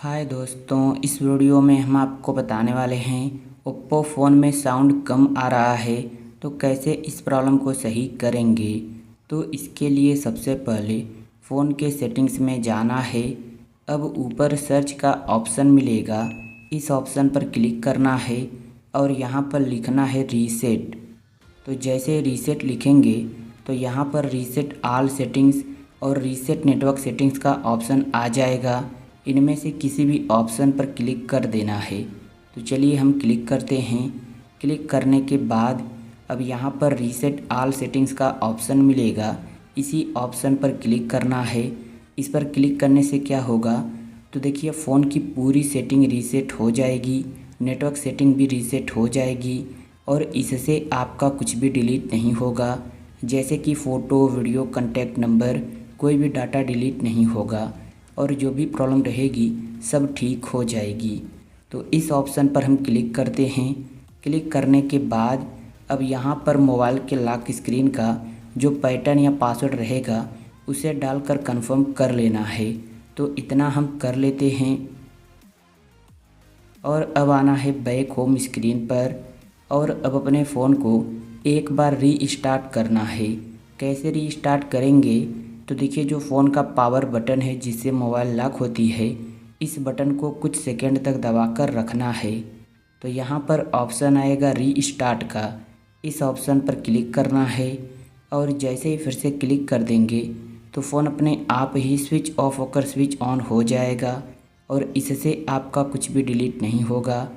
हाय दोस्तों, इस वीडियो में हम आपको बताने वाले हैं ओप्पो फ़ोन में साउंड कम आ रहा है तो कैसे इस प्रॉब्लम को सही करेंगे। तो इसके लिए सबसे पहले फ़ोन के सेटिंग्स में जाना है। अब ऊपर सर्च का ऑप्शन मिलेगा, इस ऑप्शन पर क्लिक करना है और यहाँ पर लिखना है रीसेट। तो जैसे रीसेट लिखेंगे तो यहाँ पर रीसेट ऑल सेटिंग्स और रीसेट नेटवर्क सेटिंग्स का ऑप्शन आ जाएगा। इनमें से किसी भी ऑप्शन पर क्लिक कर देना है। तो चलिए हम क्लिक करते हैं। क्लिक करने के बाद अब यहाँ पर रीसेट ऑल सेटिंग्स का ऑप्शन मिलेगा, इसी ऑप्शन पर क्लिक करना है। इस पर क्लिक करने से क्या होगा, तो देखिए फ़ोन की पूरी सेटिंग रीसेट हो जाएगी, नेटवर्क सेटिंग भी रीसेट हो जाएगी और इससे आपका कुछ भी डिलीट नहीं होगा। जैसे कि फ़ोटो, वीडियो, कॉन्टैक्ट नंबर, कोई भी डाटा डिलीट नहीं होगा और जो भी प्रॉब्लम रहेगी सब ठीक हो जाएगी। तो इस ऑप्शन पर हम क्लिक करते हैं। क्लिक करने के बाद अब यहाँ पर मोबाइल के लॉक स्क्रीन का जो पैटर्न या पासवर्ड रहेगा उसे डालकर कंफर्म कर लेना है। तो इतना हम कर लेते हैं और अब आना है बैक होम स्क्रीन पर और अब अपने फ़ोन को एक बार रीस्टार्ट करना है। कैसे रीस्टार्ट करेंगे, तो देखिए जो फ़ोन का पावर बटन है जिससे मोबाइल लॉक होती है, इस बटन को कुछ सेकंड तक दबाकर रखना है। तो यहाँ पर ऑप्शन आएगा रीस्टार्ट का, इस ऑप्शन पर क्लिक करना है और जैसे ही फिर से क्लिक कर देंगे तो फ़ोन अपने आप ही स्विच ऑफ होकर स्विच ऑन हो जाएगा और इससे आपका कुछ भी डिलीट नहीं होगा।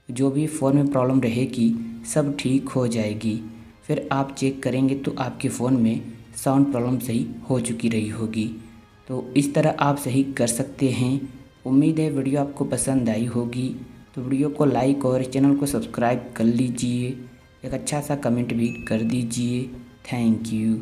जो भी फ़ोन में प्रॉब्लम रहेगी सब ठीक हो जाएगी। फिर आप चेक करेंगे तो आपके फ़ोन में साउंड प्रॉब्लम सही हो चुकी रही होगी। तो इस तरह आप सही कर सकते हैं। उम्मीद है वीडियो आपको पसंद आई होगी। तो वीडियो को लाइक और चैनल को सब्सक्राइब कर लीजिए। एक अच्छा सा कमेंट भी कर दीजिए। Thank you.